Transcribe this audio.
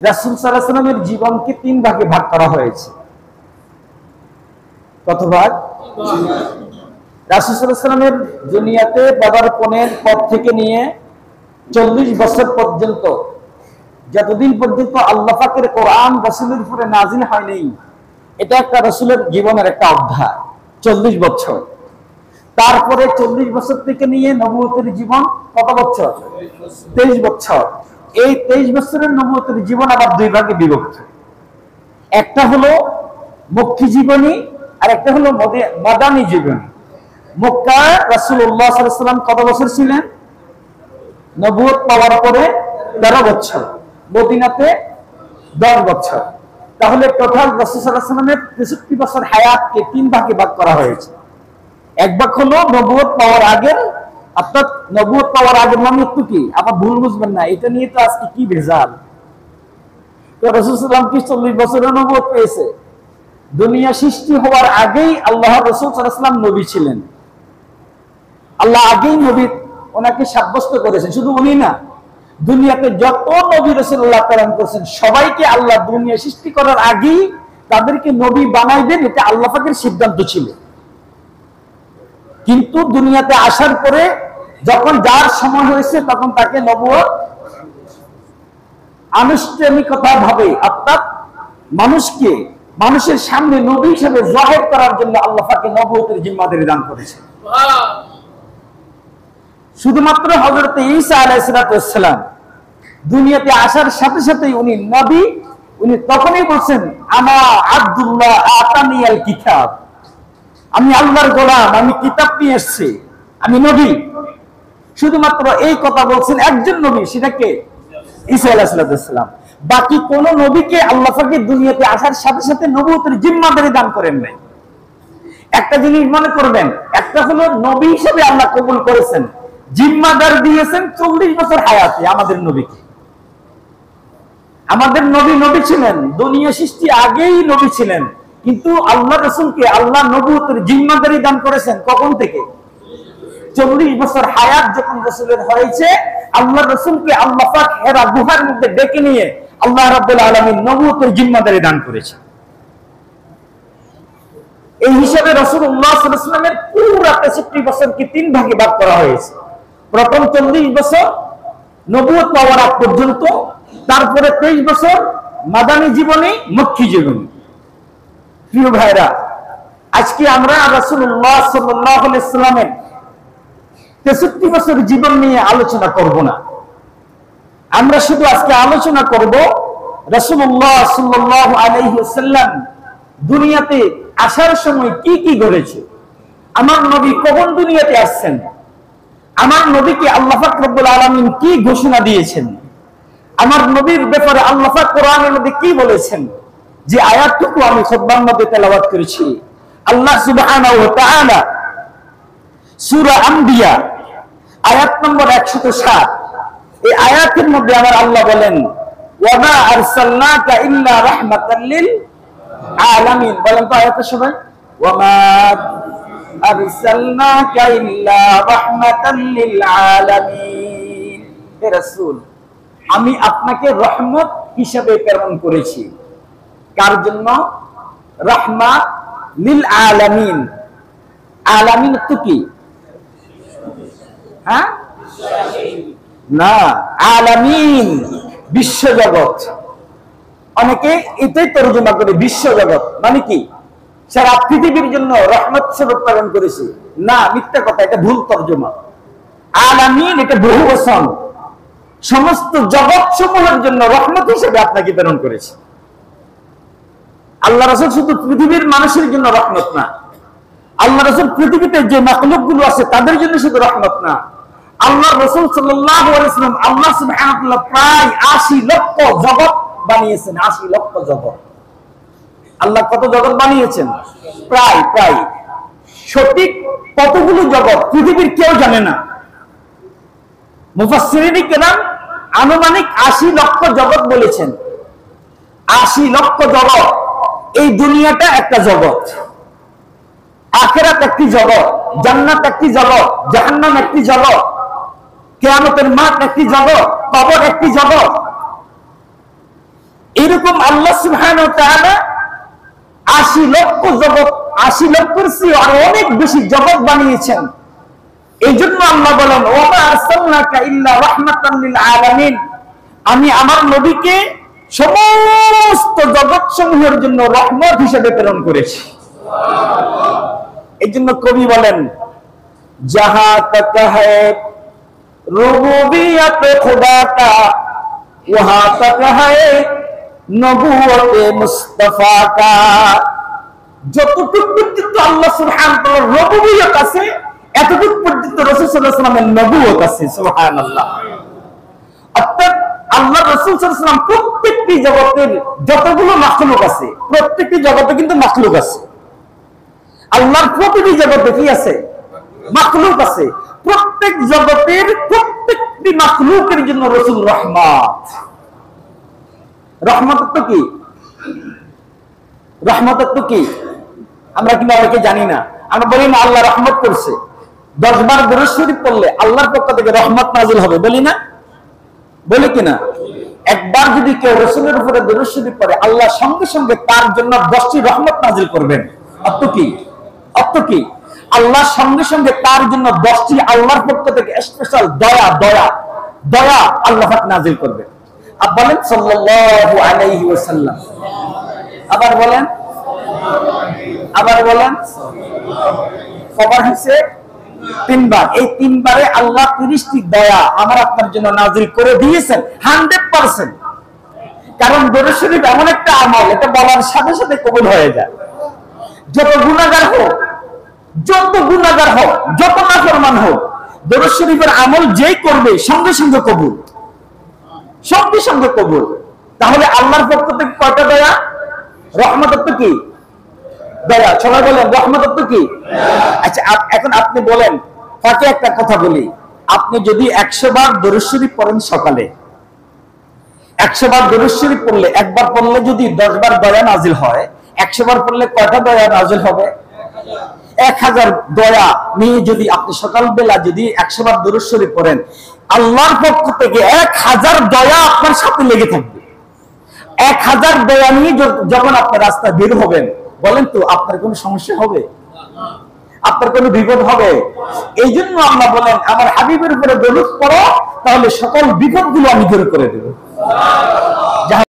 রাসূল সাল্লাল্লাহু আলাইহি ওয়াসাল্লামের জীবনকে তিন ভাগে ভাগ করা হয়েছে। কত ভাগ? রাসূল সাল্লাল্লাহু আলাইহি ওয়াসাল্লামের দুনিয়াতে পদার্পণের পর থেকে নিয়ে 40 বছর পর্যন্ত, যতদিন পর্যন্ত আল্লাহ পাকের কোরআন রাসূলের উপরে নাযিল হয়নি, এটা একটা রাসূলের জীবনের একটা অধ্যায়। 40 বছর। তারপরে 40 বছর থেকে নিয়ে নবুয়তের জীবন কত বছর? 23 বছর। এই 23 বছরের নবুয়তের জীবন আবার দুই ভাগে বিভক্ত। একটা হলো মক্কি জীবনী আর একটা হলো মাদানী জীবনী। মক্কা রাসূলুল্লাহ সাল্লাল্লাহু আলাইহি ওয়াসাল্লাম কত বছর ছিলেন? নবুয়ত পাওয়ার পরে 13 বছর। মদিনাতে 10 বছর। তাহলে টোটাল রাসূল সাল্লাল্লাহু আলাইহি ওয়াসাল্লামের 63 বছর হায়াতকে তিন ভাগে ভাগ করা হয়েছে। এক ভাগ হলো নবুয়ত পাওয়ার আগের, অর্থাৎ নবুয়ত পাওয়ার আগের মানে একটু কি আবার ভুল বুঝবেন না, এটা নিয়ে তো আজকে কি ভেজাল। তো রাসূল সাল্লাল্লাহু আলাইহি ওয়াসাল্লাম কি 40 বছরের নবুয়ত পেয়েছে? দুনিয়া সৃষ্টি হওয়ার আগেই আল্লাহর রাসূল সাল্লাল্লাহু আলাইহি ওয়াসাল্লাম নবী ছিলেন। আল্লাহ আগেই নবী ওনাকে সাব্যস্ত করেছেন। শুধু উনি না, দুনিয়াতে যত নবী রাসূলুল্লাহ প্রেরণ করেছেন সবাইকে আল্লাহ দুনিয়া সৃষ্টি করার আগেই তাদেরকে নবী বানাইবেন, এটা আল্লাহ পাকের সিদ্ধান্ত ছিল। কিন্তু দুনিয়াতে আসার পরে যখন যার সময় হয়েছে তখন তাকে নবুয়ত আনুষ্ঠানিকতা ভাবে, অর্থাৎ মানুষকে মানুষের সামনে নবী হিসেবে জাহির করার জন্য আল্লাহ পাকে নবুয়তের জিম্মাদারি দান করেছেন। শুধুমাত্র হযরত ঈসা আলাইহিস সালাম দুনিয়াতে আসার সাথে সাথেই উনি নবী। উনি তখনই বলছেন, আনা আব্দুল্লাহ আতানিয়াল কিতাব, আমি আল্লাহর গোলাম, আমি কিতাব নিয়ে এসেছি, আমি নবী। শুধুমাত্র এই কথা বলছেন একজন নবী, সেটা কে? ঈসা আলাইহিস সালাম। বাকি কোন নবীকে আল্লাহ পাক দুনিয়াতে আসার সাথে সাথে নবুয়তের জিম্মাদারি দান করেন নাই। একটা জিনিস মনে করবেন, একটা হলো নবী হিসেবে আল্লাহ কবুল করেছেন, জিম্মাদার দিয়েছেন 40 বছর হায়াতে আমাদের নবীকে। আমাদের নবী নবী ছিলেন, দুনিয়া সৃষ্টি আগেই নবী ছিলেন, কিন্তু আল্লাহ রাসূলকে আল্লাহ নবুয়তের জিম্মাদারি দান করেছেন কখন থেকে? 40 বছর হায়াত যখন রাসূলের হয়েছে, আল্লাহ রাসূলকে আল্লাহ পাক হেরা গুহার মধ্যে ডেকে নিয়ে আল্লাহ রাব্বুল আলামিন নবুয়তের জিম্মাদারি দান করেছেন। এই হিসাবে রাসূলুল্লাহ সাল্লাল্লাহু আলাইহি ওয়াসাল্লামের পুরো 63 বছরকে তিন ভাগে ভাগ করা হয়েছে। প্রথম 40 বছর নবুয়ত পাওয়ার আগ পর্যন্ত, তারপরে 23 বছর মাদানী জীবনী, মক্কি জীবনী। প্রিয় ভাইরা, আজকে আমরা রাসূলুল্লাহ সাল্লাল্লাহু আলাইহি ওয়াসাল্লামের 63 বছর জীবন নিয়ে আলোচনা করব না। আমরা শুধু আজকে আলোচনা করব রাসূলুল্লাহ সাল্লাল্লাহু আলাইহি ওয়াসাল্লাম দুনিয়াতে আসার সময় কি কি ঘটেছে, আমার নবী কখন দুনিয়াতে আসছেন, আমার নবীকে আল্লাহ পাক রব্বুল আলামিন কি ঘোষণা দিয়েছেন, আমার নবীর ব্যাপারে আল্লাহ পাক কোরআনের মধ্যে কি বলেছেন, যে আয়াতটুকু আমি খুতবার মধ্যে তেলাওয়াত করেছি। আল্লাহ সুবহানাহু ওয়া তাআলা সূরা আম্বিয়া আয়াত নম্বর 107, এই আয়াতের মধ্যে আমার আল্লাহ বলেন, ওয়া মা আরসালনাকা ইল্লা রাহমাতাল লিল আলামিন। বলেন তো আয়াতটা সবাই, ওয়া মা আরসালনাকা ইল্লা রাহমাতাল লিল আলামিন। হে রাসূল, আমি আপনাকে রহমত হিসেবে প্রেরণ করেছি। কার জন্য? রাহমাত লিল আলামিন। আলামিন তো কি? হ্যাঁ না, আলামিন বিশ্বজগৎ। অনেকে এটাই তর্জমা করে বিশ্বজগৎ মানে কি সারা পৃথিবীর জন্য রহমত হিসেবে প্রেরণ করেছি। না, মিথ্যা কথা, এটা ভুল তর্জমা। আলামিন এটা বহুবচন, সমস্ত জগৎ সমূহের জন্য রহমত হিসেবে আপনাকে প্রেরণ করেছে। আল্লাহ রাসূল শুধু পৃথিবীর মানুষের জন্য রহমত না, আল্লাহ রাসূল পৃথিবীতে যে মাখলুক গুলো আছে তাদের জন্য শুধু রহমত না, আল্লাহ রাসূল সাল্লাল্লাহু আলাইহি ওয়াসাল্লাম আল্লাহ সুবহানাহু ওয়া তাআলা প্রায় 80 লক্ষ জগৎ বানিয়েছেন। 80 লক্ষ জগৎ। আল্লাহ কত জগৎ বানিয়েছেন? প্রায় সঠিক কতগুলো জগৎ পৃথিবীর কেউ জানে না। মুফাসসিরিন কেরাম আনুমানিক 80 লক্ষ জগৎ বলেছেন। 80 লক্ষ জগৎ। এই দুনিয়াটা একটা জগৎ, আখিরাত একটি জগৎ, জান্নাত একটি জগৎ, জাহান্নাম একটি জগৎ, কিয়ামতের মাঠ একটি জগৎ, কবর একটি জগৎ। যেরকম আল্লাহ সুবহানাহু ওয়া তাআলা ৮০ লক্ষ জগৎ, ৮০ লক্ষের চেয়ে আরো অনেক বেশি জগৎ বানিয়েছেন। এই জন্য আল্লাহ বলেন, ওয়া আরসালনাকা ইল্লা রাহমাতাল লিল আলামিন, আমি আমার নবীকে সমস্ত জগৎ সমূহের জন্য রহমত হিসেবে প্রেরণ করেছি। এই জন্য কবি বলেন, जहां तक है रुबूबियत खुदा का वहां तक है नबूवत मुस्तफा का। যতটুকু পর্যন্ত আল্লাহ সুবহানাহু ওয়া তাআলার রুবুবিয়ত আছে, এতটুকু পর্যন্ত রাসূল সাল্লাল্লাহু আলাইহি ওয়াসাল্লামের নবুয়ত আছে। সুবহানাল্লাহ। অর্থাৎ আল্লাহ রাসূল সাল্লাল্লাহু আলাইহি ওয়াসাল্লাম প্রত্যেকটি জগতের যতগুলো মাখলুক আছে, প্রত্যেকটি জগতে কিন্তু মাখলুক আছে। আল্লাহর প্রতিটি জগতে কি আছে? মাখলুক আছে। প্রত্যেক জগতের প্রত্যেকটি মাখলুকের জন্য রাসূল রহমত। রহমত তো কি? রহমত তো কি? আমরা কিন্তু অনেকে জানি না। আমরা বলি না আল্লাহ রহমত করছে, 10 বার দুরূদ শরীফ পড়লে আল্লাহর পক্ষ থেকে রহমত নাযিল হবে, বলি না? বলি কিনা? একবার যদি কেউ রাসূলের উপরে দুরূদ শরীফ পড়ে, আল্লাহ সঙ্গে সঙ্গে তার জন্য 10টি রহমত নাযিল করবেন। অর্থ কি? অর্থ কি? আল্লাহ সঙ্গে সঙ্গে তার জন্য 10টি আল্লাহর পক্ষ থেকে স্পেশাল দয়া দয়া দয়া আল্লাহ পাক নাযিল করবেন। আর বলেন সাল্লাল্লাহু আলাইহি ওয়াসাল্লাম। আবার বলেন, আবার বলেন। কবার হয়েছে? 3 বার। এই 3 বারে আল্লাহ 30টি দয়া আমার আপনার জন্য নাযিল করে দিয়েছেন 100%। কারণ দুরূদ শরীফ এমন একটা আমল, এটা বলার সাথে সাথে কবুল হয়ে যায়। যত গুনাহগার হোক, যত গুনাহগার হোক, যত নাফরমান হোক, দুরূদ শরীফের আমল যেই করবে সঙ্গে সঙ্গে কবুল, সঙ্গে সঙ্গে কবুল। তাহলে আল্লাহর পক্ষ থেকে কয়টা দয়া? রহমত কি? দয়া। সবাই বলেন রহমত কি? আচ্ছা, এখন আপনি বলেন, ফাঁকে একটা কথা বলি, আপনি যদি 100 বার দুরূদ শরীফ পড়েন সকালে, 100 বার দুরূদ শরীফ পড়লে, একবার পড়লে যদি 10 বার দয়া নাযিল হয়, 100 বার পড়লে কয়টা দয়া নাযিল হবে? 1000 দয়া নিয়ে যদি আপনি সকালবেলা যদি 100 বার দুরূদ শরীফ পড়েন, আল্লাহর পক্ষ থেকে 1000 দয়া আপনার সাথে লেগে থাকবে। 1000 দয়া নিয়ে যখন আপনি রাস্তায় বের হবেন, বলেন তো আপনার কোনো সমস্যা হবে? আপনার কোনো বিপদ হবে? এই জন্য আল্লাহ বলেন, আমার হাবিবের উপরে দরুদ পড়ো, তাহলে সকল বিপদগুলো আমি দূর করে দেব।